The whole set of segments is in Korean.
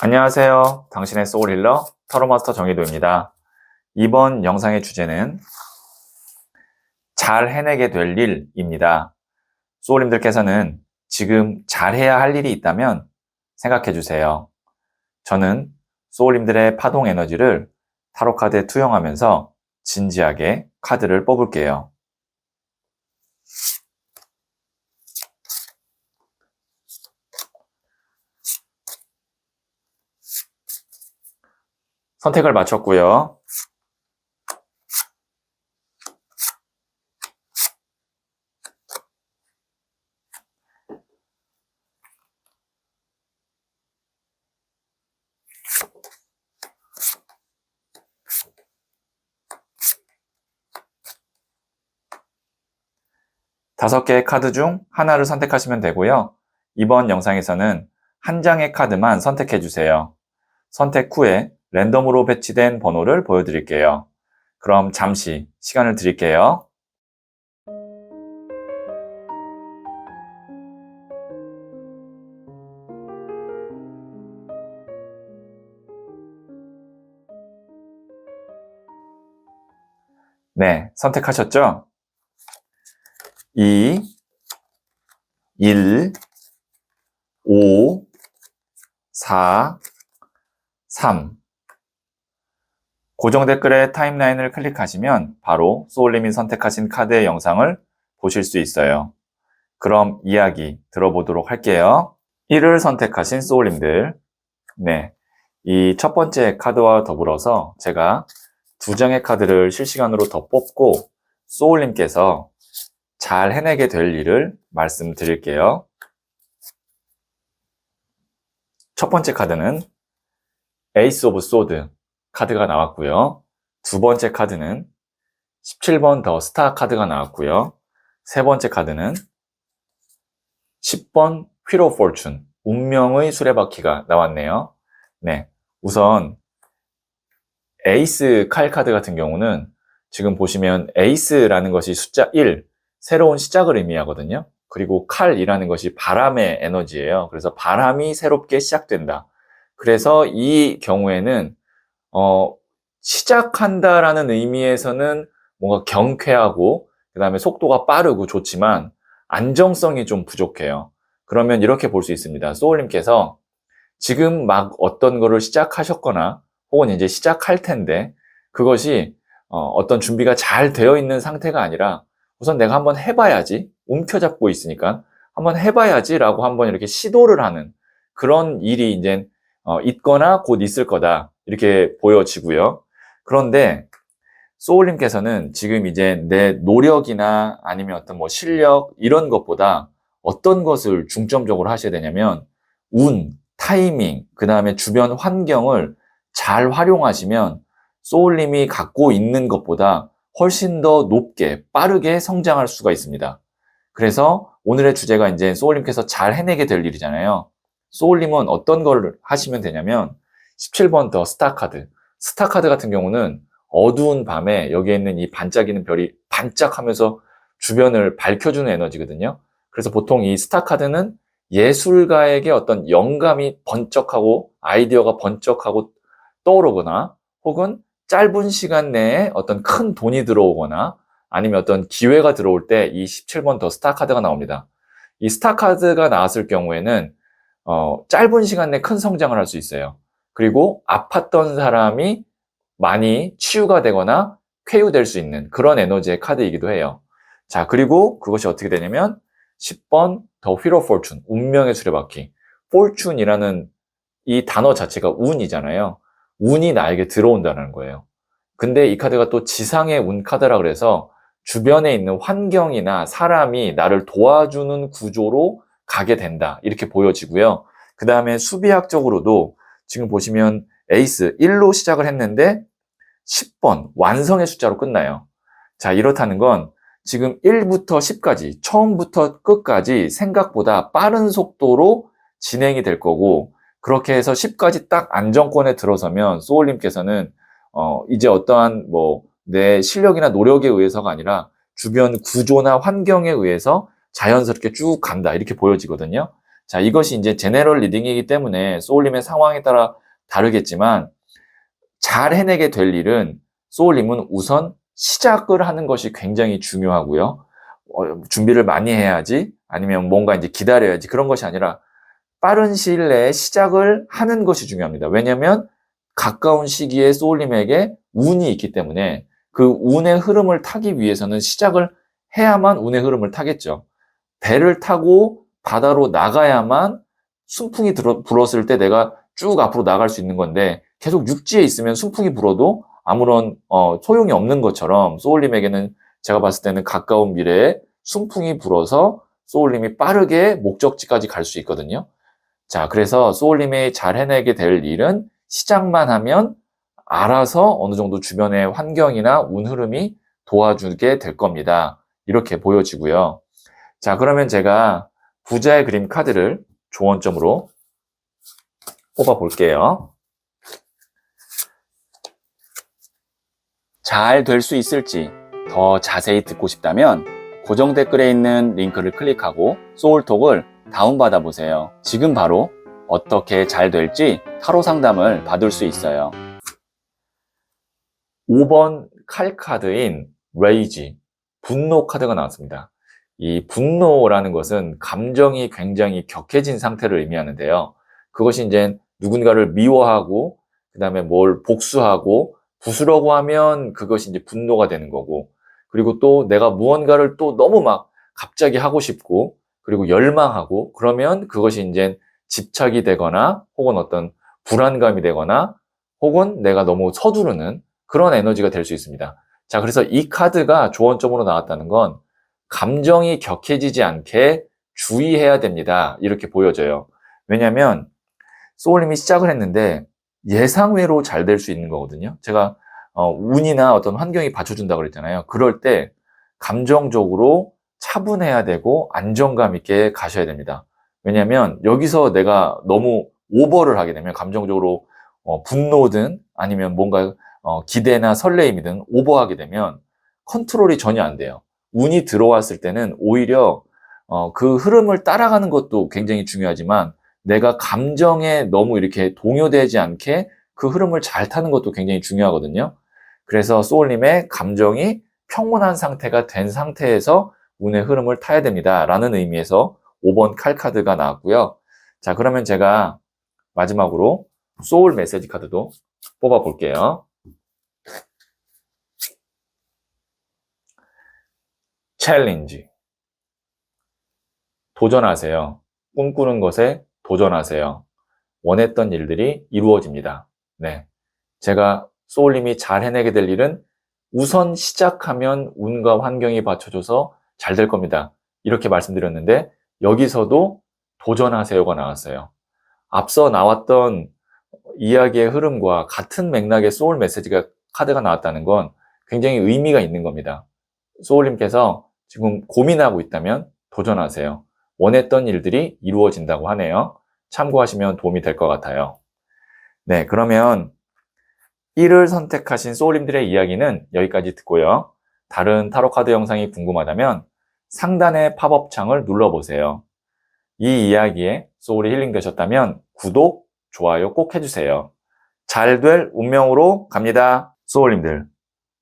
안녕하세요. 당신의 소울힐러 타로마스터 정희도입니다. 이번 영상의 주제는 잘 해내게 될 일입니다. 소울님들께서는 지금 잘해야 할 일이 있다면 생각해 주세요. 저는 소울님들의 파동 에너지를 타로카드에 투영하면서 진지하게 카드를 뽑을게요. 선택을 마쳤고요. 다섯 개의 카드 중 하나를 선택하시면 되고요. 이번 영상에서는 한 장의 카드만 선택해 주세요. 선택 후에 랜덤으로 배치된 번호를 보여드릴게요. 그럼 잠시 시간을 드릴게요. 네, 선택하셨죠? 2, 1, 5, 4, 3. 고정 댓글에 타임라인을 클릭하시면 바로 소울님이 선택하신 카드의 영상을 보실 수 있어요. 그럼 이야기 들어보도록 할게요. 1을 선택하신 소울님들. 네, 이 첫 번째 카드와 더불어서 제가 두 장의 카드를 실시간으로 더 뽑고 소울님께서 잘 해내게 될 일을 말씀드릴게요. 첫 번째 카드는 에이스 오브 소드 카드가 나왔고요. 두 번째 카드는 17번 더 스타 카드가 나왔고요. 세 번째 카드는 10번 휠 오브 포춘 운명의 수레바퀴가 나왔네요. 네, 우선 에이스 칼 카드 같은 경우는 지금 보시면 에이스라는 것이 숫자 1, 새로운 시작을 의미하거든요. 그리고 칼이라는 것이 바람의 에너지예요. 그래서 바람이 새롭게 시작된다. 그래서 이 경우에는 시작한다라는 의미에서는 뭔가 경쾌하고 그 다음에 속도가 빠르고 좋지만 안정성이 좀 부족해요. 그러면 이렇게 볼 수 있습니다. 소울님께서 지금 막 어떤 거를 시작하셨거나 혹은 이제 시작할 텐데 그것이 어떤 준비가 잘 되어 있는 상태가 아니라 우선 내가 한번 해봐야지, 움켜잡고 있으니까 한번 해봐야지 라고 한번 이렇게 시도를 하는 그런 일이 이제 있거나 곧 있을 거다 이렇게 보여지고요. 그런데 소울님께서는 지금 이제 내 노력이나 아니면 어떤 뭐 실력 이런 것보다 어떤 것을 중점적으로 하셔야 되냐면 운, 타이밍, 그 다음에 주변 환경을 잘 활용하시면 소울님이 갖고 있는 것보다 훨씬 더 높게 빠르게 성장할 수가 있습니다. 그래서 오늘의 주제가 이제 소울님께서 잘 해내게 될 일이잖아요. 소울님은 어떤 걸 하시면 되냐면 17번 더 스타 카드. 스타 카드 같은 경우는 어두운 밤에 여기에 있는 이 반짝이는 별이 반짝하면서 주변을 밝혀주는 에너지거든요. 그래서 보통 이 스타 카드는 예술가에게 어떤 영감이 번쩍하고 아이디어가 번쩍하고 떠오르거나 혹은 짧은 시간 내에 어떤 큰 돈이 들어오거나 아니면 어떤 기회가 들어올 때 이 17번 더 스타 카드가 나옵니다. 이 스타 카드가 나왔을 경우에는 짧은 시간 내에 큰 성장을 할 수 있어요. 그리고 아팠던 사람이 많이 치유가 되거나 쾌유될 수 있는 그런 에너지의 카드이기도 해요. 자, 그리고 그것이 어떻게 되냐면 10번 더 휠 오브 포춘 운명의 수레바퀴. 포춘이라는 이 단어 자체가 운이잖아요. 운이 나에게 들어온다는 거예요. 근데 이 카드가 또 지상의 운 카드라 그래서 주변에 있는 환경이나 사람이 나를 도와주는 구조로 가게 된다. 이렇게 보여지고요. 그 다음에 수비학적으로도 지금 보시면 에이스 1로 시작을 했는데 10번 완성의 숫자로 끝나요. 자, 이렇다는 건 지금 1부터 10까지 처음부터 끝까지 생각보다 빠른 속도로 진행이 될 거고 그렇게 해서 10까지 딱 안정권에 들어서면 소울님께서는 이제 어떠한 뭐 내 실력이나 노력에 의해서가 아니라 주변 구조나 환경에 의해서 자연스럽게 쭉 간다 이렇게 보여지거든요. 자, 이것이 이제 제네럴 리딩이기 때문에 소울님의 상황에 따라 다르겠지만 잘 해내게 될 일은 소울님은 우선 시작을 하는 것이 굉장히 중요하고요. 준비를 많이 해야지 아니면 뭔가 이제 기다려야지 그런 것이 아니라 빠른 시일 내에 시작을 하는 것이 중요합니다. 왜냐하면 가까운 시기에 소울님에게 운이 있기 때문에 그 운의 흐름을 타기 위해서는 시작을 해야만 운의 흐름을 타겠죠. 배를 타고 바다로 나가야만 순풍이 불었을 때 내가 쭉 앞으로 나갈 수 있는 건데 계속 육지에 있으면 순풍이 불어도 아무런 소용이 없는 것처럼 소울님에게는 제가 봤을 때는 가까운 미래에 순풍이 불어서 소울님이 빠르게 목적지까지 갈 수 있거든요. 자, 그래서 소울님이 잘 해내게 될 일은 시작만 하면 알아서 어느 정도 주변의 환경이나 운 흐름이 도와주게 될 겁니다. 이렇게 보여지고요. 자, 그러면 제가 부자의 그림 카드를 조언점으로 뽑아 볼게요. 잘 될 수 있을지 더 자세히 듣고 싶다면 고정 댓글에 있는 링크를 클릭하고 소울톡을 다운받아 보세요. 지금 바로 어떻게 잘 될지 타로 상담을 받을 수 있어요. 5번 칼 카드인 레이지, 분노 카드가 나왔습니다. 이 분노라는 것은 감정이 굉장히 격해진 상태를 의미하는데요. 그것이 이제 누군가를 미워하고 그 다음에 뭘 복수하고 부수려고 하면 그것이 이제 분노가 되는 거고, 그리고 또 내가 무언가를 또 너무 막 갑자기 하고 싶고 그리고 열망하고 그러면 그것이 이제 집착이 되거나 혹은 어떤 불안감이 되거나 혹은 내가 너무 서두르는 그런 에너지가 될 수 있습니다. 자, 그래서 이 카드가 조언점으로 나왔다는 건 감정이 격해지지 않게 주의해야 됩니다. 이렇게 보여져요. 왜냐하면 소울님이 시작을 했는데 예상외로 잘 될 수 있는 거거든요. 제가 운이나 어떤 환경이 받쳐준다고 그랬잖아요. 그럴 때 감정적으로 차분해야 되고 안정감 있게 가셔야 됩니다. 왜냐하면 여기서 내가 너무 오버를 하게 되면 감정적으로 분노든 아니면 뭔가 기대나 설레임이든 오버하게 되면 컨트롤이 전혀 안 돼요. 운이 들어왔을 때는 오히려 그 흐름을 따라가는 것도 굉장히 중요하지만 내가 감정에 너무 이렇게 동요되지 않게 그 흐름을 잘 타는 것도 굉장히 중요하거든요. 그래서 소울님의 감정이 평온한 상태가 된 상태에서 운의 흐름을 타야 됩니다. 라는 의미에서 5번 칼 카드가 나왔고요. 자, 그러면 제가 마지막으로 소울 메시지 카드도 뽑아 볼게요. 챌린지. 도전하세요. 꿈꾸는 것에 도전하세요. 원했던 일들이 이루어집니다. 네. 제가 소울님이 잘 해내게 될 일은 우선 시작하면 운과 환경이 받쳐줘서 잘 될 겁니다. 이렇게 말씀드렸는데 여기서도 도전하세요가 나왔어요. 앞서 나왔던 이야기의 흐름과 같은 맥락의 소울 메시지가 카드가 나왔다는 건 굉장히 의미가 있는 겁니다. 소울님께서 지금 고민하고 있다면 도전하세요. 원했던 일들이 이루어진다고 하네요. 참고하시면 도움이 될 것 같아요. 네, 그러면 1을 선택하신 소울님들의 이야기는 여기까지 듣고요. 다른 타로 카드 영상이 궁금하다면 상단의 팝업 창을 눌러보세요. 이 이야기에 소울이 힐링 되셨다면 구독, 좋아요 꼭 해주세요. 잘 될 운명으로 갑니다. 소울님들,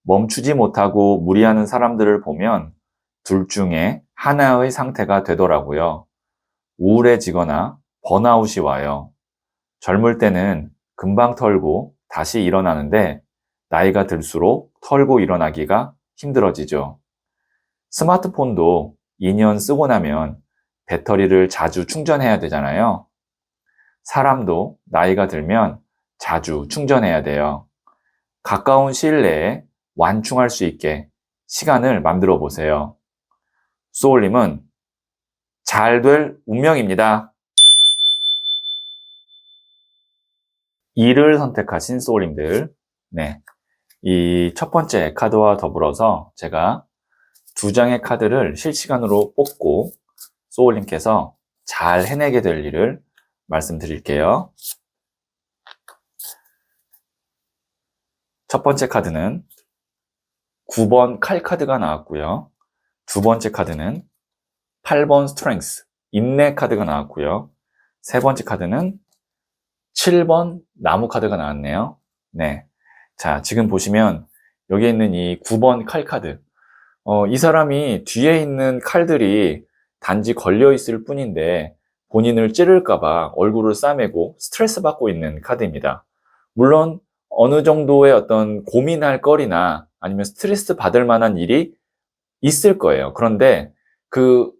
멈추지 못하고 무리하는 사람들을 보면 둘 중에 하나의 상태가 되더라고요. 우울해지거나 번아웃이 와요. 젊을 때는 금방 털고 다시 일어나는데 나이가 들수록 털고 일어나기가 힘들어지죠. 스마트폰도 2년 쓰고 나면 배터리를 자주 충전해야 되잖아요. 사람도 나이가 들면 자주 충전해야 돼요. 가까운 시일 내에 완충할 수 있게 시간을 만들어 보세요. 소울님은 잘 될 운명입니다. 2를 선택하신 소울님들, 네, 이 첫 번째 카드와 더불어서 제가 2장의 카드를 실시간으로 뽑고 소울님께서 잘 해내게 될 일을 말씀드릴게요. 첫 번째 카드는 9번 칼 카드가 나왔고요. 두 번째 카드는 8번 스트렝스, 인내 카드가 나왔고요. 세 번째 카드는 7번 나무 카드가 나왔네요. 네. 자, 지금 보시면 여기에 있는 이 9번 칼 카드. 이 사람이 뒤에 있는 칼들이 단지 걸려 있을 뿐인데 본인을 찌를까봐 얼굴을 싸매고 스트레스 받고 있는 카드입니다. 물론 어느 정도의 어떤 고민할 거리나 아니면 스트레스 받을 만한 일이 있을 거예요. 그런데 그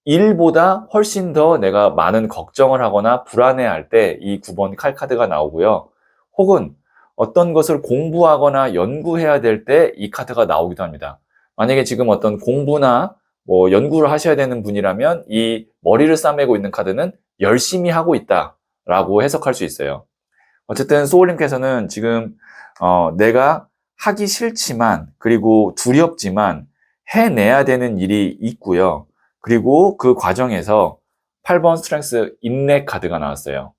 일보다 훨씬 더 내가 많은 걱정을 하거나 불안해할 때 이 9번 칼 카드가 나오고요. 혹은 어떤 것을 공부하거나 연구해야 될 때 이 카드가 나오기도 합니다. 만약에 지금 어떤 공부나 뭐 연구를 하셔야 되는 분이라면 이 머리를 싸매고 있는 카드는 열심히 하고 있다라고 해석할 수 있어요. 어쨌든 소울님께서는 지금 내가 하기 싫지만 그리고 두렵지만 해내야 되는 일이 있고요. 그리고 그 과정에서 8번 스트렝스 인내 카드가 나왔어요.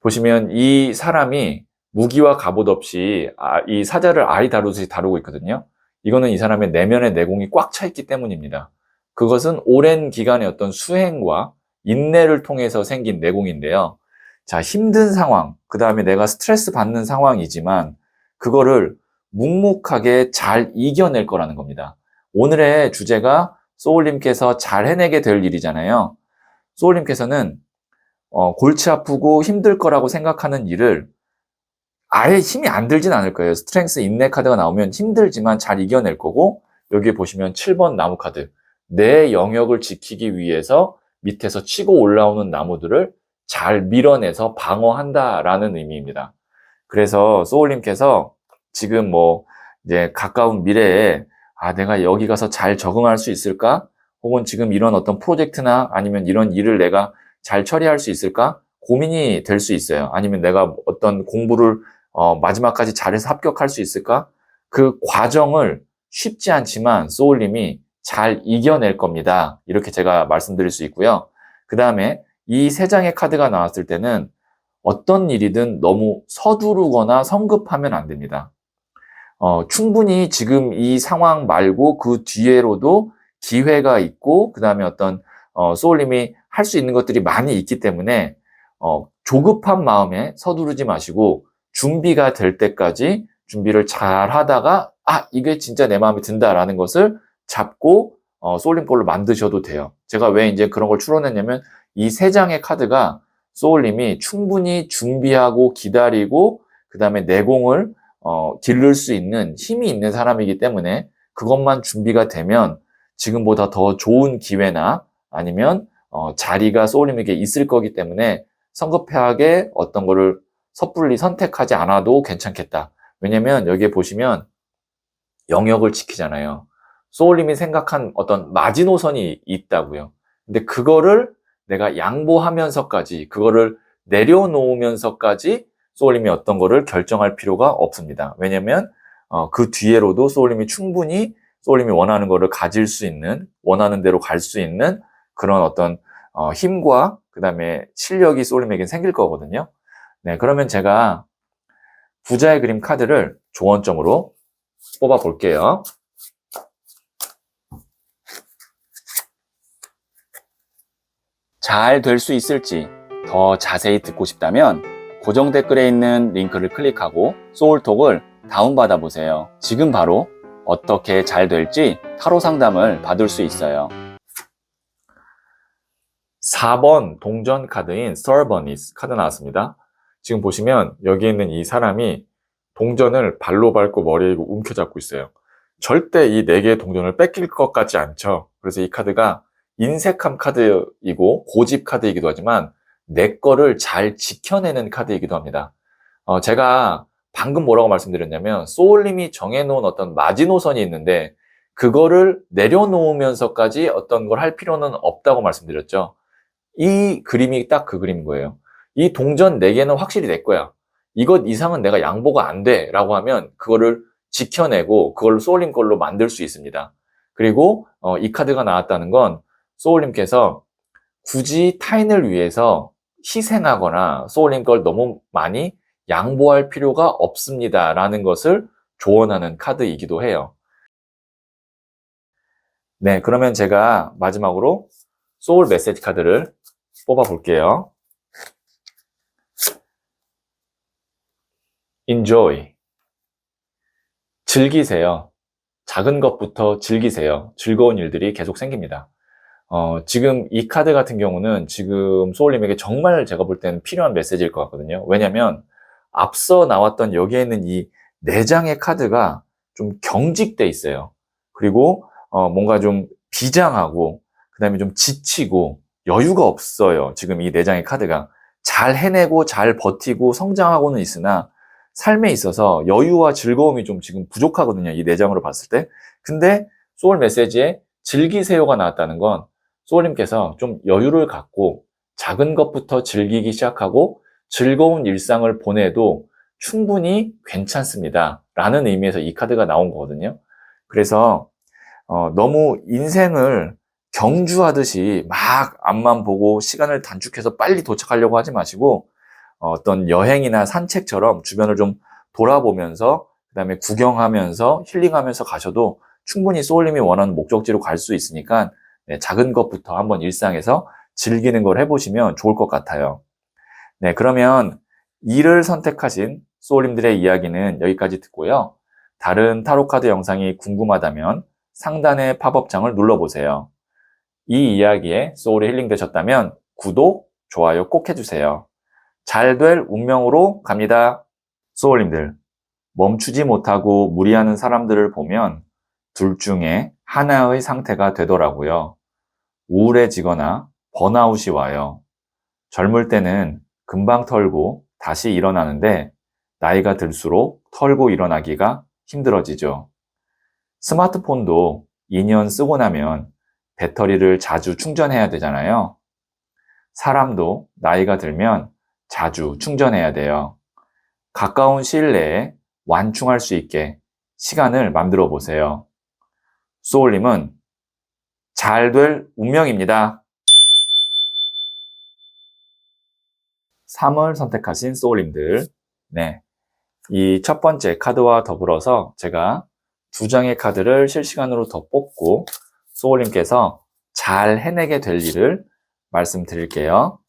보시면 이 사람이 무기와 갑옷 없이 이 사자를 알이 다루듯이 다루고 있거든요. 이거는 이 사람의 내면의 내공이 꽉 차 있기 때문입니다. 그것은 오랜 기간의 어떤 수행과 인내를 통해서 생긴 내공인데요. 자, 힘든 상황, 그 다음에 내가 스트레스 받는 상황이지만 그거를 묵묵하게 잘 이겨낼 거라는 겁니다. 오늘의 주제가 소울님께서 잘 해내게 될 일이잖아요. 소울님께서는 골치 아프고 힘들 거라고 생각하는 일을 아예 힘이 안 들진 않을 거예요. 스트렝스 인내 카드가 나오면 힘들지만 잘 이겨낼 거고, 여기에 보시면 7번 나무 카드. 내 영역을 지키기 위해서 밑에서 치고 올라오는 나무들을 잘 밀어내서 방어한다라는 의미입니다. 그래서 소울님께서 지금 뭐 이제 가까운 미래에 내가 여기 가서 잘 적응할 수 있을까? 혹은 지금 이런 어떤 프로젝트나 아니면 이런 일을 내가 잘 처리할 수 있을까? 고민이 될 수 있어요. 아니면 내가 어떤 공부를 마지막까지 잘해서 합격할 수 있을까? 그 과정을 쉽지 않지만 소울님이 잘 이겨낼 겁니다. 이렇게 제가 말씀드릴 수 있고요. 그 다음에 이 세 장의 카드가 나왔을 때는 어떤 일이든 너무 서두르거나 성급하면 안 됩니다. 충분히 지금 이 상황 말고 그 뒤에로도 기회가 있고, 그 다음에 어떤, 소울님이 할 수 있는 것들이 많이 있기 때문에, 조급한 마음에 서두르지 마시고, 준비가 될 때까지 준비를 잘 하다가, 이게 진짜 내 마음에 든다라는 것을 잡고, 소울님 걸로 만드셔도 돼요. 제가 왜 이제 그런 걸 추론했냐면, 이 세 장의 카드가 소울님이 충분히 준비하고 기다리고, 그 다음에 내공을 기를 수 있는 힘이 있는 사람이기 때문에 그것만 준비가 되면 지금보다 더 좋은 기회나 아니면 자리가 소울님에게 있을 거기 때문에 성급하게 어떤 거를 섣불리 선택하지 않아도 괜찮겠다. 왜냐면 여기에 보시면 영역을 지키잖아요. 소울님이 생각한 어떤 마지노선이 있다고요. 근데 그거를 내가 양보하면서까지, 그거를 내려놓으면서까지 소울님이 어떤 거를 결정할 필요가 없습니다. 왜냐면 그 뒤에로도 소울님이 충분히 소울님이 원하는 거를 가질 수 있는, 원하는 대로 갈 수 있는 그런 어떤 힘과 그 다음에 실력이 소울님에게 생길 거거든요. 네, 그러면 제가 부자의 그림 카드를 조언점으로 뽑아 볼게요. 잘 될 수 있을지 더 자세히 듣고 싶다면 고정 댓글에 있는 링크를 클릭하고 소울톡을 다운받아 보세요. 지금 바로 어떻게 잘 될지 타로 상담을 받을 수 있어요. 4번 동전 카드인 Stubbornness 카드 나왔습니다. 지금 보시면 여기 있는 이 사람이 동전을 발로 밟고 머리에 움켜잡고 있어요. 절대 이 4개의 동전을 뺏길 것 같지 않죠. 그래서 이 카드가 인색함 카드이고 고집 카드이기도 하지만 내 거를 잘 지켜내는 카드이기도 합니다. 제가 방금 뭐라고 말씀드렸냐면 소울님이 정해놓은 어떤 마지노선이 있는데 그거를 내려놓으면서까지 어떤 걸 할 필요는 없다고 말씀드렸죠. 이 그림이 딱 그 그림인 거예요. 이 동전 4개는 확실히 내 거야. 이것 이상은 내가 양보가 안 돼 라고 하면 그거를 지켜내고 그걸 소울님 걸로 만들 수 있습니다. 그리고 이 카드가 나왔다는 건 소울님께서 굳이 타인을 위해서 희생하거나 소울님 걸 너무 많이 양보할 필요가 없습니다 라는 것을 조언하는 카드이기도 해요. 네, 그러면 제가 마지막으로 소울 메시지 카드를 뽑아 볼게요. enjoy. 즐기세요. 작은 것부터 즐기세요. 즐거운 일들이 계속 생깁니다. 지금 이 카드 같은 경우는 지금 소울님에게 정말 제가 볼 때는 필요한 메시지일 것 같거든요. 왜냐면 앞서 나왔던 여기에 있는 이 4장의 카드가 좀 경직돼 있어요. 그리고 뭔가 좀 비장하고 그다음에 좀 지치고 여유가 없어요. 지금 이 4장의 카드가 잘 해내고 잘 버티고 성장하고는 있으나 삶에 있어서 여유와 즐거움이 좀 지금 부족하거든요. 이 4장으로 봤을 때. 근데 소울 메시지에 즐기세요가 나왔다는 건 소울님께서 좀 여유를 갖고 작은 것부터 즐기기 시작하고 즐거운 일상을 보내도 충분히 괜찮습니다. 라는 의미에서 이 카드가 나온 거거든요. 그래서 너무 인생을 경주하듯이 막 앞만 보고 시간을 단축해서 빨리 도착하려고 하지 마시고 어떤 여행이나 산책처럼 주변을 좀 돌아보면서 그다음에 구경하면서 힐링하면서 가셔도 충분히 소울님이 원하는 목적지로 갈 수 있으니까 네, 작은 것부터 한번 일상에서 즐기는 걸 해보시면 좋을 것 같아요. 네, 그러면 이를 선택하신 소울님들의 이야기는 여기까지 듣고요. 다른 타로카드 영상이 궁금하다면 상단의 팝업창을 눌러보세요. 이 이야기에 소울이 힐링되셨다면 구독, 좋아요 꼭 해주세요. 잘 될 운명으로 갑니다. 소울님들, 멈추지 못하고 무리하는 사람들을 보면 둘 중에 하나의 상태가 되더라고요. 우울해지거나 번아웃이 와요. 젊을 때는 금방 털고 다시 일어나는데 나이가 들수록 털고 일어나기가 힘들어지죠. 스마트폰도 2년 쓰고 나면 배터리를 자주 충전해야 되잖아요. 사람도 나이가 들면 자주 충전해야 돼요. 가까운 시일 내에 완충할 수 있게 시간을 만들어 보세요. 소울님은 잘 될 운명입니다. 3월 선택하신 소울님들. 네. 이 첫 번째 카드와 더불어서 제가 2장의 카드를 실시간으로 더 뽑고 소울님께서 잘 해내게 될 일을 말씀드릴게요.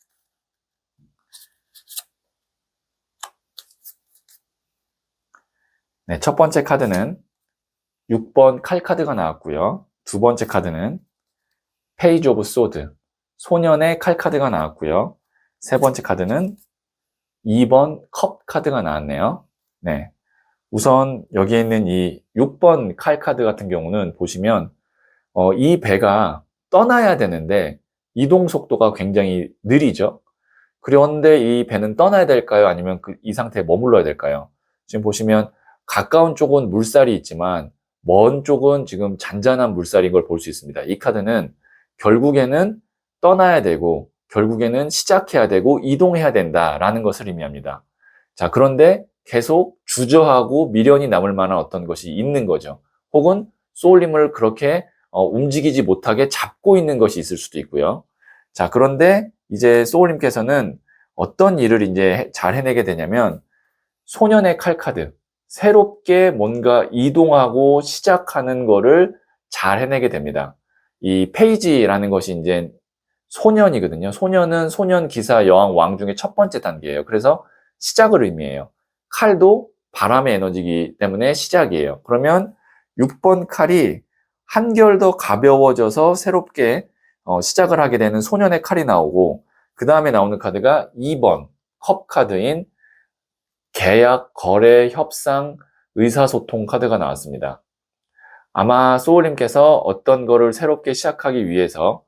네, 첫 번째 카드는 6번 칼 카드가 나왔고요. 두 번째 카드는 페이지 오브 소드, 소년의 칼 카드가 나왔고요. 세 번째 카드는 2번 컵 카드가 나왔네요. 네. 우선 여기에 있는 이 6번 칼 카드 같은 경우는 보시면 이 배가 떠나야 되는데 이동 속도가 굉장히 느리죠. 그런데 이 배는 떠나야 될까요? 아니면 이 상태에 머물러야 될까요? 지금 보시면 가까운 쪽은 물살이 있지만 먼 쪽은 지금 잔잔한 물살인 걸 볼 수 있습니다. 이 카드는 결국에는 떠나야 되고 결국에는 시작해야 되고 이동해야 된다라는 것을 의미합니다. 자, 그런데 계속 주저하고 미련이 남을 만한 어떤 것이 있는 거죠. 혹은 소울님을 그렇게 움직이지 못하게 잡고 있는 것이 있을 수도 있고요. 자, 그런데 이제 소울님께서는 어떤 일을 이제 잘 해내게 되냐면 소년의 칼카드, 새롭게 뭔가 이동하고 시작하는 거를 잘 해내게 됩니다. 이 페이지라는 것이 이제 소년이거든요. 소년은 소년, 기사, 여왕, 왕 중에 첫 번째 단계예요. 그래서 시작을 의미해요. 칼도 바람의 에너지이기 때문에 시작이에요. 그러면 6번 칼이 한결 더 가벼워져서 새롭게 시작을 하게 되는 소년의 칼이 나오고 그 다음에 나오는 카드가 2번 컵 카드인 계약, 거래, 협상, 의사소통 카드가 나왔습니다. 아마 소울님께서 어떤 거를 새롭게 시작하기 위해서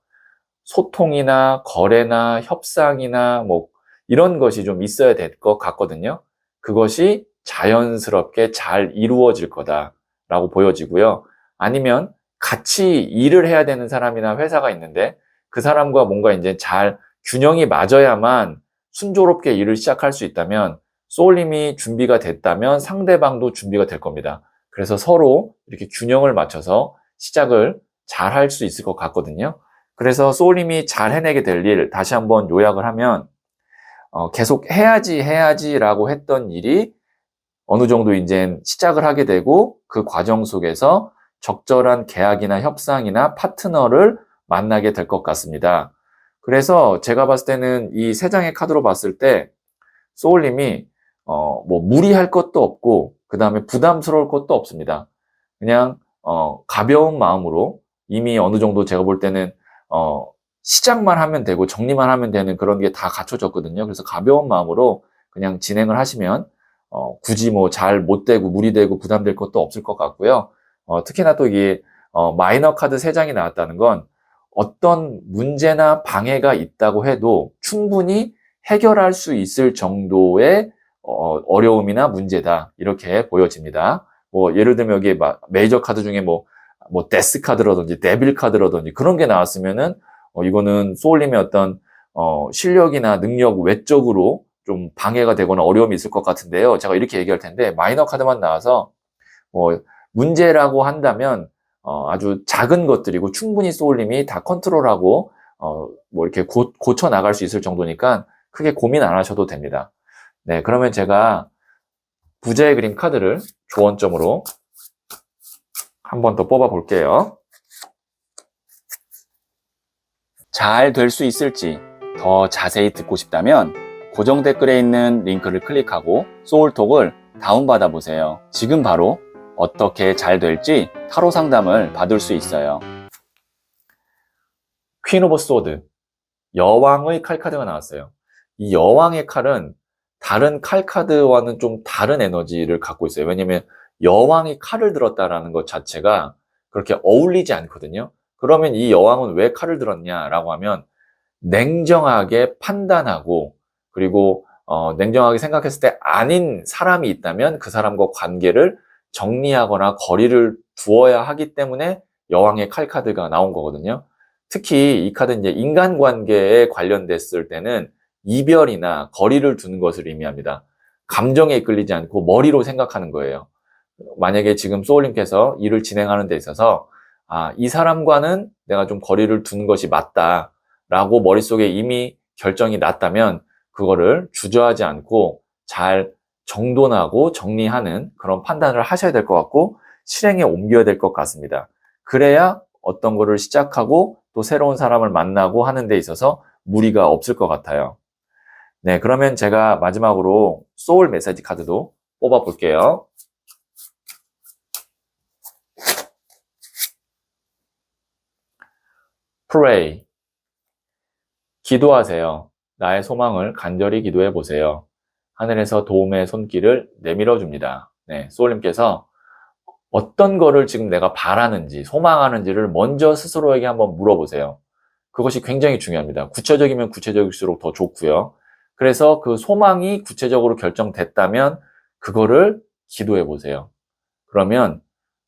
소통이나 거래나 협상이나 뭐 이런 것이 좀 있어야 될 것 같거든요. 그것이 자연스럽게 잘 이루어질 거다라고 보여지고요. 아니면 같이 일을 해야 되는 사람이나 회사가 있는데 그 사람과 뭔가 이제 잘 균형이 맞아야만 순조롭게 일을 시작할 수 있다면 소울님이 준비가 됐다면 상대방도 준비가 될 겁니다. 그래서 서로 이렇게 균형을 맞춰서 시작을 잘 할 수 있을 것 같거든요. 그래서 소울님이 잘 해내게 될 일, 다시 한번 요약을 하면, 계속 해야지라고 했던 일이 어느 정도 이제 시작을 하게 되고 그 과정 속에서 적절한 계약이나 협상이나 파트너를 만나게 될 것 같습니다. 그래서 제가 봤을 때는 이 3장의 카드로 봤을 때 소울님이 뭐 무리할 것도 없고 그 다음에 부담스러울 것도 없습니다. 그냥 가벼운 마음으로 이미 어느 정도 제가 볼 때는 시작만 하면 되고 정리만 하면 되는 그런 게 다 갖춰졌거든요. 그래서 가벼운 마음으로 그냥 진행을 하시면 굳이 뭐 잘 못 되고 무리되고 부담될 것도 없을 것 같고요. 특히나 또 이게 마이너 카드 3장이 나왔다는 건 어떤 문제나 방해가 있다고 해도 충분히 해결할 수 있을 정도의 어려움이나 문제다 이렇게 보여집니다. 뭐 예를 들면 여기에 메이저 카드 중에 뭐 데스 카드라든지 데빌 카드라든지 그런 게 나왔으면은 이거는 소울님의 어떤 실력이나 능력 외적으로 좀 방해가 되거나 어려움이 있을 것 같은데요. 제가 이렇게 얘기할 텐데 마이너 카드만 나와서 문제라고 한다면 아주 작은 것들이고 충분히 소울님이 다 컨트롤하고 뭐 이렇게 고쳐 나갈 수 있을 정도니까 크게 고민 안 하셔도 됩니다. 네, 그러면 제가 부자의 그림 카드를 조언점으로 한 번 더 뽑아 볼게요. 잘 될 수 있을지 더 자세히 듣고 싶다면 고정 댓글에 있는 링크를 클릭하고 소울톡을 다운받아 보세요. 지금 바로 어떻게 잘 될지 타로 상담을 받을 수 있어요. 퀸 오브 소드, 여왕의 칼 카드가 나왔어요. 이 여왕의 칼은 다른 칼 카드와는 좀 다른 에너지를 갖고 있어요. 왜냐면 여왕이 칼을 들었다라는 것 자체가 그렇게 어울리지 않거든요. 그러면 이 여왕은 왜 칼을 들었냐라고 하면 냉정하게 판단하고 그리고 냉정하게 생각했을 때 아닌 사람이 있다면 그 사람과 관계를 정리하거나 거리를 두어야 하기 때문에 여왕의 칼 카드가 나온 거거든요. 특히 이 카드는 이제 인간관계에 관련됐을 때는 이별이나 거리를 두는 것을 의미합니다. 감정에 이끌리지 않고 머리로 생각하는 거예요. 만약에 지금 소울님께서 일을 진행하는 데 있어서 이 사람과는 내가 좀 거리를 두는 것이 맞다라고 머릿속에 이미 결정이 났다면 그거를 주저하지 않고 잘 정돈하고 정리하는 그런 판단을 하셔야 될 것 같고 실행에 옮겨야 될 것 같습니다. 그래야 어떤 거를 시작하고 또 새로운 사람을 만나고 하는 데 있어서 무리가 없을 것 같아요. 네, 그러면 제가 마지막으로 소울 메시지 카드도 뽑아 볼게요. Pray. 기도하세요. 나의 소망을 간절히 기도해 보세요. 하늘에서 도움의 손길을 내밀어 줍니다. 네, 소울님께서 어떤 거를 지금 내가 바라는지, 소망하는지를 먼저 스스로에게 한번 물어보세요. 그것이 굉장히 중요합니다. 구체적이면 구체적일수록 더 좋고요. 그래서 그 소망이 구체적으로 결정됐다면 그거를 기도해 보세요. 그러면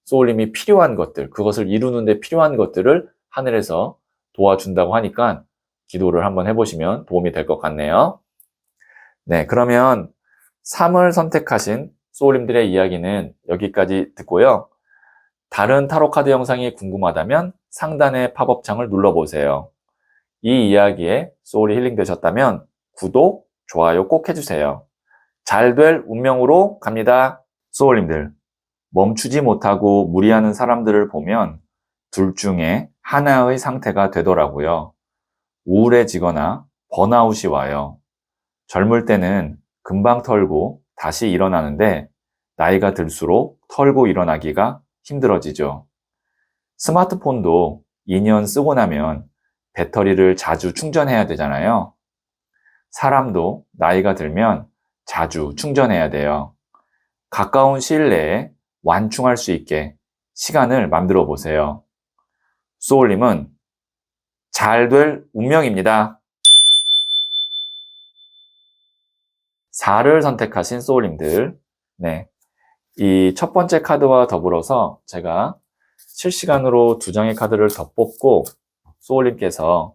소울님이 필요한 것들, 그것을 이루는 데 필요한 것들을 하늘에서 도와준다고 하니까 기도를 한번 해보시면 도움이 될 것 같네요. 네, 그러면 3을 선택하신 소울님들의 이야기는 여기까지 듣고요. 다른 타로 카드 영상이 궁금하다면 상단의 팝업창을 눌러보세요. 이 이야기에 소울이 힐링되셨다면 구독, 좋아요 꼭 해주세요. 잘 될 운명으로 갑니다. 소울님들, 멈추지 못하고 무리하는 사람들을 보면 둘 중에 하나의 상태가 되더라고요. 우울해지거나 번아웃이 와요. 젊을 때는 금방 털고 다시 일어나는데 나이가 들수록 털고 일어나기가 힘들어지죠. 스마트폰도 2년 쓰고 나면 배터리를 자주 충전해야 되잖아요. 사람도 나이가 들면 자주 충전해야 돼요. 가까운 시일 내에 완충할 수 있게 시간을 만들어 보세요. 소울님은 잘 될 운명입니다. 4를 선택하신 소울님들, 네, 이 첫 번째 카드와 더불어서 제가 실시간으로 2장의 카드를 더 뽑고 소울님께서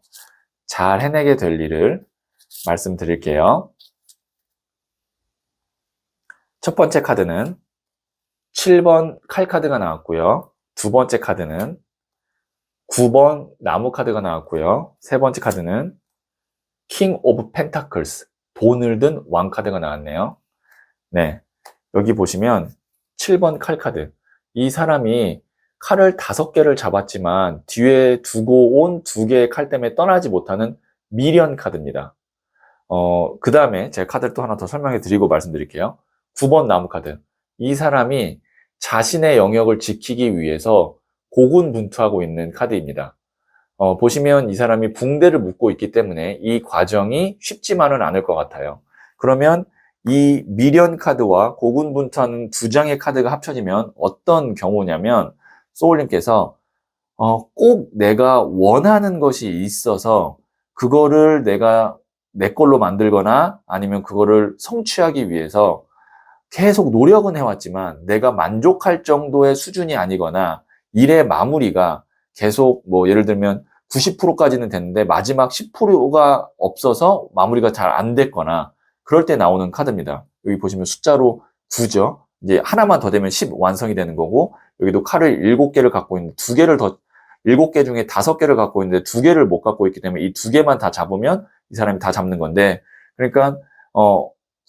잘 해내게 될 일을 말씀드릴게요. 첫 번째 카드는 7번 칼 카드가 나왔고요. 두 번째 카드는 9번 나무 카드가 나왔고요. 세 번째 카드는 킹 오브 펜타클스, 돈을 든 왕 카드가 나왔네요. 네, 여기 보시면 7번 칼 카드. 이 사람이 칼을 5개를 잡았지만 뒤에 두고 온 2개의 칼 때문에 떠나지 못하는 미련 카드입니다. 그 다음에 제가 카드를 또 하나 더 설명해 드리고 말씀드릴게요. 9번 나무 카드. 이 사람이 자신의 영역을 지키기 위해서 고군분투하고 있는 카드입니다. 보시면 이 사람이 붕대를 묶고 있기 때문에 이 과정이 쉽지만은 않을 것 같아요. 그러면 이 미련 카드와 고군분투하는 두 장의 카드가 합쳐지면 어떤 경우냐면 소울님께서 꼭 내가 원하는 것이 있어서 그거를 내가 내 걸로 만들거나 아니면 그거를 성취하기 위해서 계속 노력은 해왔지만 내가 만족할 정도의 수준이 아니거나 일의 마무리가 계속 뭐 예를 들면 90%까지는 됐는데 마지막 10%가 없어서 마무리가 잘 안 됐거나 그럴 때 나오는 카드입니다. 여기 보시면 숫자로 9죠. 이제 하나만 더 되면 10 완성이 되는 거고 여기도 칼을 7개를 갖고 있는데 2개를 더 7개 중에 5개를 갖고 있는데 2개를 못 갖고 있기 때문에 이 2개만 다 잡으면 이 사람이 다 잡는 건데 그러니까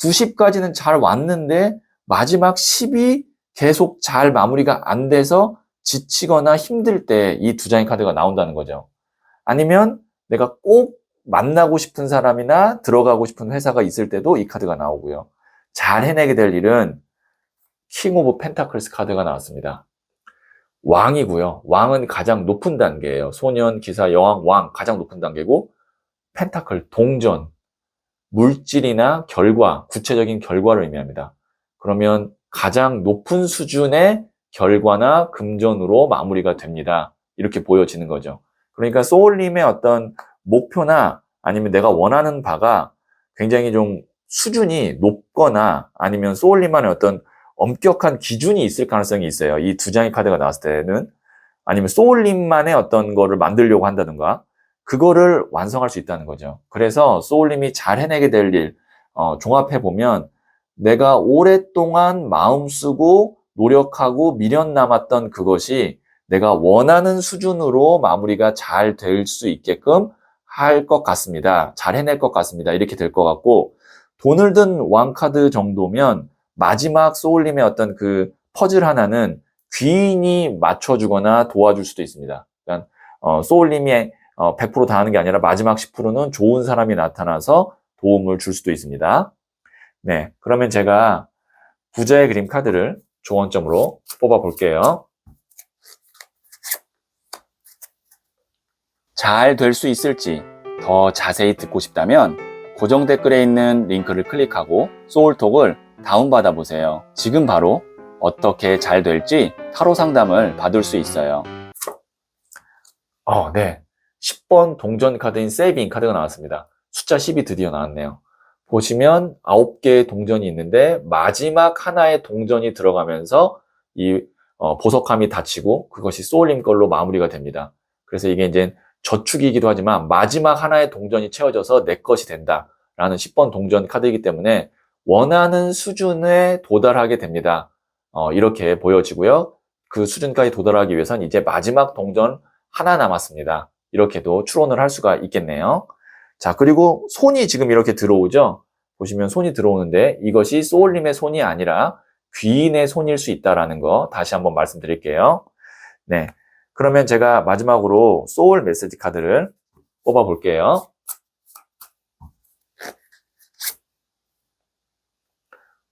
90까지는 잘 왔는데 마지막 10이 계속 잘 마무리가 안 돼서 지치거나 힘들 때 이 두 장의 카드가 나온다는 거죠. 아니면 내가 꼭 만나고 싶은 사람이나 들어가고 싶은 회사가 있을 때도 이 카드가 나오고요. 잘 해내게 될 일은 킹 오브 펜타클스 카드가 나왔습니다. 왕이고요. 왕은 가장 높은 단계예요. 소년, 기사, 여왕, 왕 가장 높은 단계고 펜타클, 동전, 물질이나 결과, 구체적인 결과를 의미합니다. 그러면 가장 높은 수준의 결과나 금전으로 마무리가 됩니다. 이렇게 보여지는 거죠. 그러니까 소울님의 어떤 목표나 아니면 내가 원하는 바가 굉장히 좀 수준이 높거나 아니면 소울님만의 어떤 엄격한 기준이 있을 가능성이 있어요. 이 두 장의 카드가 나왔을 때는. 아니면 소울님만의 어떤 거를 만들려고 한다든가 그거를 완성할 수 있다는 거죠. 그래서 소울님이 잘 해내게 될 일, 종합해보면 내가 오랫동안 마음 쓰고 노력하고 미련 남았던 그것이 내가 원하는 수준으로 마무리가 잘 될 수 있게끔 할 것 같습니다. 잘 해낼 것 같습니다. 이렇게 될 것 같고 돈을 든 왕카드 정도면 마지막 소울님의 어떤 그 퍼즐 하나는 귀인이 맞춰주거나 도와줄 수도 있습니다. 그러니까 소울님이 100% 다 하는 게 아니라 마지막 10%는 좋은 사람이 나타나서 도움을 줄 수도 있습니다. 네, 그러면 제가 부자의 그림 카드를 조언점으로 뽑아 볼게요. 잘 될 수 있을지 더 자세히 듣고 싶다면 고정 댓글에 있는 링크를 클릭하고 소울톡을 다운받아 보세요. 지금 바로 어떻게 잘 될지 타로 상담을 받을 수 있어요. 네. 10번 동전 카드인 세이빙 카드가 나왔습니다. 숫자 10이 드디어 나왔네요. 보시면 9개의 동전이 있는데 마지막 하나의 동전이 들어가면서 이 보석함이 닫히고 그것이 소울님 걸로 마무리가 됩니다. 그래서 이게 이제 저축이기도 하지만 마지막 하나의 동전이 채워져서 내 것이 된다라는 10번 동전 카드이기 때문에 원하는 수준에 도달하게 됩니다. 이렇게 보여지고요. 그 수준까지 도달하기 위해선 이제 마지막 동전 하나 남았습니다. 이렇게도 추론을 할 수가 있겠네요. 자, 그리고 손이 지금 이렇게 들어오죠? 보시면 손이 들어오는데 이것이 소울님의 손이 아니라 귀인의 손일 수 있다는 거 다시 한번 말씀드릴게요. 네. 그러면 제가 마지막으로 소울 메시지 카드를 뽑아 볼게요.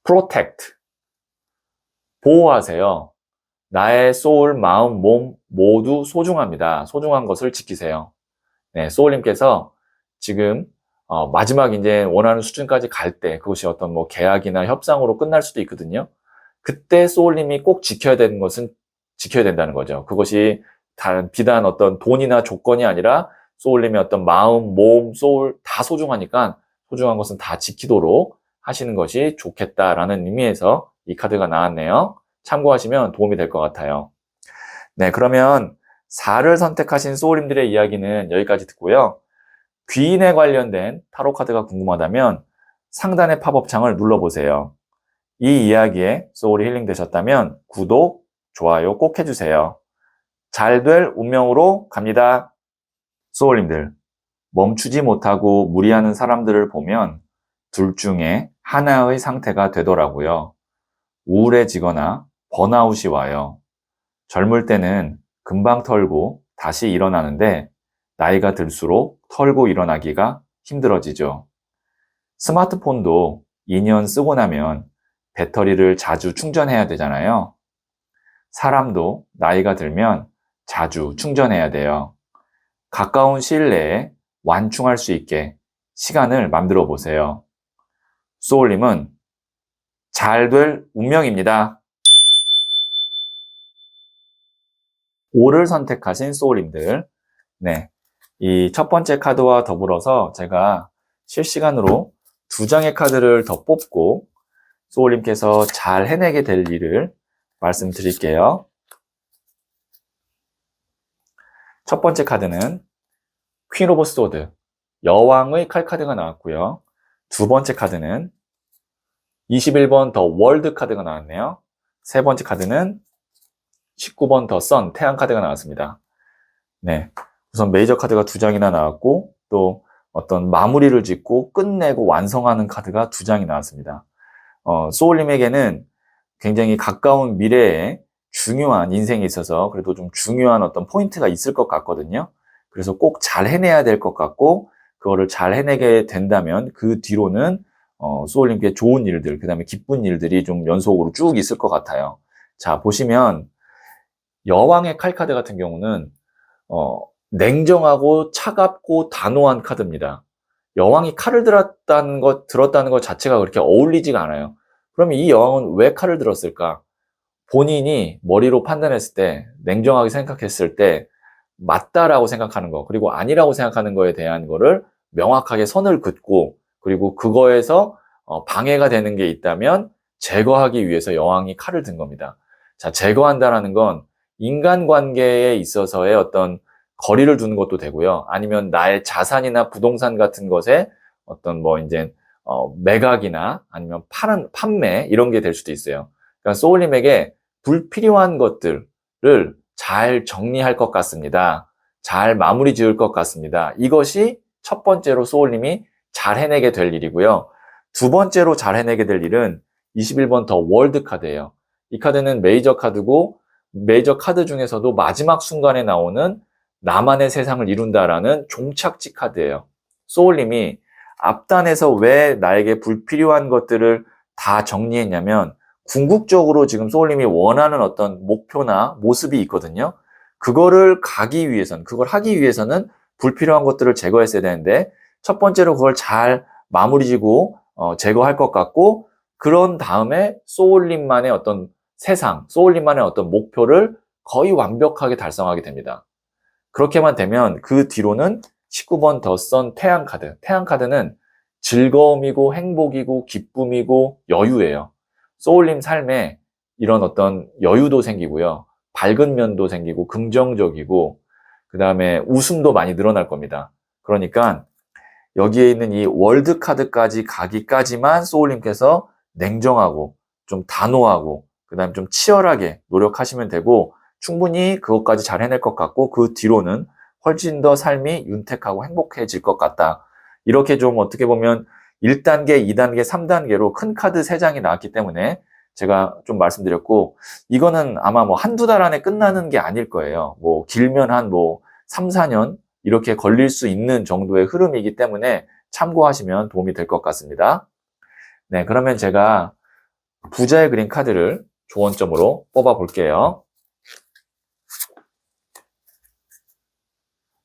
Protect. 보호하세요. 나의 소울, 마음, 몸 모두 소중합니다. 소중한 것을 지키세요. 네, 소울님께서 지금 마지막 이제 원하는 수준까지 갈 때 그것이 어떤 뭐 계약이나 협상으로 끝날 수도 있거든요. 그때 소울님이 꼭 지켜야 되는 것은 지켜야 된다는 거죠. 그것이 비단 어떤 돈이나 조건이 아니라 소울님의 어떤 마음, 몸, 소울 다 소중하니까 소중한 것은 다 지키도록 하시는 것이 좋겠다라는 의미에서 이 카드가 나왔네요. 참고하시면 도움이 될 것 같아요. 네, 그러면 4를 선택하신 소울님들의 이야기는 여기까지 듣고요. 귀인에 관련된 타로 카드가 궁금하다면 상단의 팝업창을 눌러보세요. 이 이야기에 소울이 힐링 되셨다면 구독, 좋아요 꼭 해주세요. 잘 될 운명으로 갑니다. 소울님들, 멈추지 못하고 무리하는 사람들을 보면 둘 중에 하나의 상태가 되더라고요. 우울해지거나 번아웃이 와요. 젊을 때는 금방 털고 다시 일어나는데 나이가 들수록 털고 일어나기가 힘들어지죠. 스마트폰도 2년 쓰고 나면 배터리를 자주 충전해야 되잖아요. 사람도 나이가 들면 자주 충전해야 돼요. 가까운 시일 내에 완충할 수 있게 시간을 만들어 보세요. 소울님은 잘 될 운명입니다. 5를 선택하신 소울님들. 네. 이 첫 번째 카드와 더불어서 제가 실시간으로 2장의 카드를 더 뽑고 소울님께서 잘 해내게 될 일을 말씀드릴게요. 첫 번째 카드는 퀸 오브 소드, 여왕의 칼 카드가 나왔고요. 두 번째 카드는 21번 더 월드 카드가 나왔네요. 세 번째 카드는 19번 더 선, 태양 카드가 나왔습니다. 네. 우선 메이저 카드가 2장이나 나왔고, 또 어떤 마무리를 짓고 끝내고 완성하는 카드가 2장이 나왔습니다. 소울님에게는 굉장히 가까운 미래에 중요한 인생에 있어서 그래도 좀 중요한 어떤 포인트가 있을 것 같거든요. 그래서 꼭 잘 해내야 될 것 같고, 그거를 잘 해내게 된다면 그 뒤로는 소울님께 좋은 일들, 그 다음에 기쁜 일들이 좀 연속으로 쭉 있을 것 같아요. 자, 보시면 여왕의 칼 카드 같은 경우는 냉정하고 차갑고 단호한 카드입니다. 여왕이 칼을 들었다는 것 자체가 그렇게 어울리지가 않아요. 그러면 이 여왕은 왜 칼을 들었을까? 본인이 머리로 판단했을 때, 냉정하게 생각했을 때 맞다라고 생각하는 거, 그리고 아니라고 생각하는 거에 대한 거를 명확하게 선을 긋고, 그리고 그거에서 방해가 되는 게 있다면 제거하기 위해서 여왕이 칼을 든 겁니다. 자, 제거한다라는 건 인간관계에 있어서의 어떤 거리를 두는 것도 되고요. 아니면 나의 자산이나 부동산 같은 것에 어떤 매각이나 아니면 판매 이런 게 될 수도 있어요. 그러니까 소울님에게 불필요한 것들을 잘 정리할 것 같습니다. 잘 마무리 지을 것 같습니다. 이것이 첫 번째로 소울님이 잘 해내게 될 일이고요. 두 번째로 잘 해내게 될 일은 21번 더 월드 카드예요. 이 카드는 메이저 카드고, 메이저 카드 중에서도 마지막 순간에 나오는 나만의 세상을 이룬다라는 종착지 카드예요. 소울님이 앞단에서 왜 나에게 불필요한 것들을 다 정리했냐면, 궁극적으로 지금 소울님이 원하는 어떤 목표나 모습이 있거든요. 그걸 하기 위해서는 불필요한 것들을 제거했어야 되는데, 첫 번째로 그걸 잘 마무리 지고 제거할 것 같고, 그런 다음에 소울님만의 어떤 세상, 소울님만의 어떤 목표를 거의 완벽하게 달성하게 됩니다. 그렇게만 되면 그 뒤로는 19번 더 선 태양 카드. 태양 카드는 즐거움이고 행복이고 기쁨이고 여유예요. 소울님 삶에 이런 어떤 여유도 생기고요. 밝은 면도 생기고 긍정적이고, 그 다음에 웃음도 많이 늘어날 겁니다. 그러니까 여기에 있는 이 월드 카드까지 가기까지만 소울님께서 냉정하고 좀 단호하고 그 다음에 좀 치열하게 노력하시면 되고, 충분히 그것까지 잘 해낼 것 같고, 그 뒤로는 훨씬 더 삶이 윤택하고 행복해질 것 같다. 이렇게 좀 어떻게 보면 1단계, 2단계, 3단계로 큰 카드 3장이 나왔기 때문에 제가 좀 말씀드렸고, 이거는 아마 한두 달 안에 끝나는 게 아닐 거예요. 길면 한 3, 4년 이렇게 걸릴 수 있는 정도의 흐름이기 때문에 참고하시면 도움이 될 것 같습니다. 네, 그러면 제가 부자의 그린 카드를 조언점으로 뽑아 볼게요.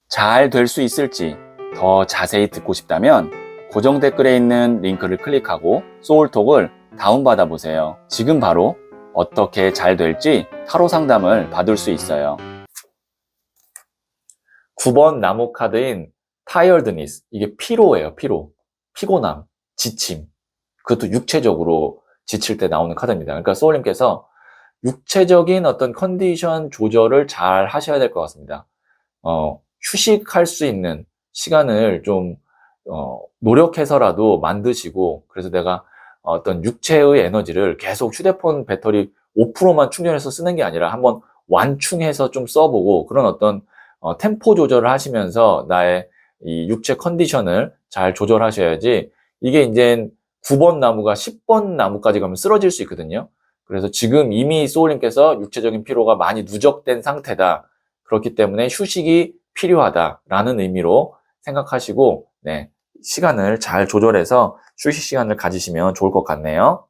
잘 될 수 있을지 더 자세히 듣고 싶다면 고정 댓글에 있는 링크를 클릭하고 소울톡을 다운받아 보세요. 지금 바로 어떻게 잘 될지 타로 상담을 받을 수 있어요. 9번 나무 카드인 tiredness, 이게 피로예요. 피곤함, 지침. 그것도 육체적으로 지칠 때 나오는 카드입니다. 그러니까 소울님께서 육체적인 어떤 컨디션 조절을 잘 하셔야 될 것 같습니다. 휴식할 수 있는 시간을 좀 노력해서라도 만드시고, 그래서 내가 어떤 육체의 에너지를 계속 휴대폰 배터리 5%만 충전해서 쓰는 게 아니라 한번 완충해서 좀 써보고, 그런 어떤 템포 조절을 하시면서 나의 이 육체 컨디션을 잘 조절하셔야지, 이게 이제 9번 나무가 10번 나무까지 가면 쓰러질 수 있거든요. 그래서 지금 이미 소울님께서 육체적인 피로가 많이 누적된 상태다. 그렇기 때문에 휴식이 필요하다라는 의미로 생각하시고, 네, 시간을 잘 조절해서 휴식 시간을 가지시면 좋을 것 같네요.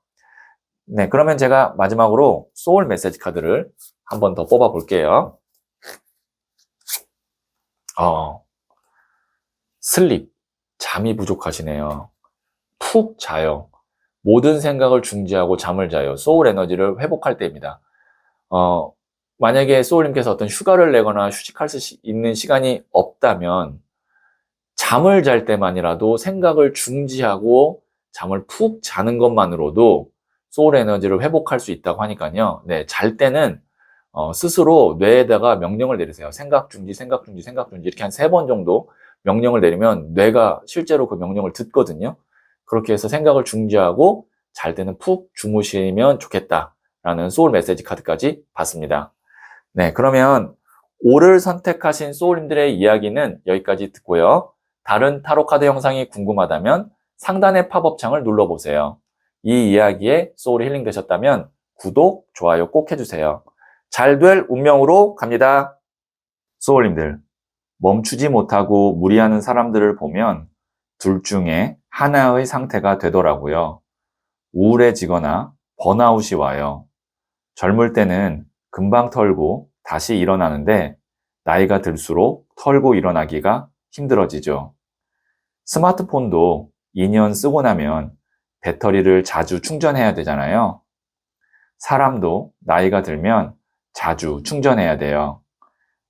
네, 그러면 제가 마지막으로 소울 메시지 카드를 한 번 더 뽑아 볼게요. 슬립, 잠이 부족하시네요. 푹 자요. 모든 생각을 중지하고 잠을 자요. 소울 에너지를 회복할 때입니다. 만약에 소울님께서 어떤 휴가를 내거나 휴식할 수 있는 시간이 없다면 잠을 잘 때만이라도 생각을 중지하고 잠을 푹 자는 것만으로도 소울 에너지를 회복할 수 있다고 하니까요. 네, 잘 때는 스스로 뇌에다가 명령을 내리세요. 생각 중지, 생각 중지, 생각 중지 이렇게 한 3번 정도 명령을 내리면 뇌가 실제로 그 명령을 듣거든요. 그렇게 해서 생각을 중지하고 잘 때는 푹 주무시면 좋겠다라는 소울 메시지 카드까지 봤습니다. 네, 그러면 오를 선택하신 소울님들의 이야기는 여기까지 듣고요. 다른 타로 카드 영상이 궁금하다면 상단의 팝업 창을 눌러보세요. 이 이야기에 소울이 힐링 되셨다면 구독, 좋아요 꼭 해주세요. 잘 될 운명으로 갑니다. 소울님들, 멈추지 못하고 무리하는 사람들을 보면 둘 중에 하나의 상태가 되더라고요. 우울해지거나 번아웃이 와요. 젊을 때는 금방 털고 다시 일어나는데 나이가 들수록 털고 일어나기가 힘들어지죠. 스마트폰도 2년 쓰고 나면 배터리를 자주 충전해야 되잖아요. 사람도 나이가 들면 자주 충전해야 돼요.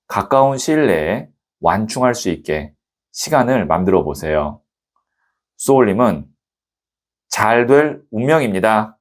가까운 시일 내에 완충할 수 있게 시간을 만들어 보세요. 소울님은 잘 될 운명입니다.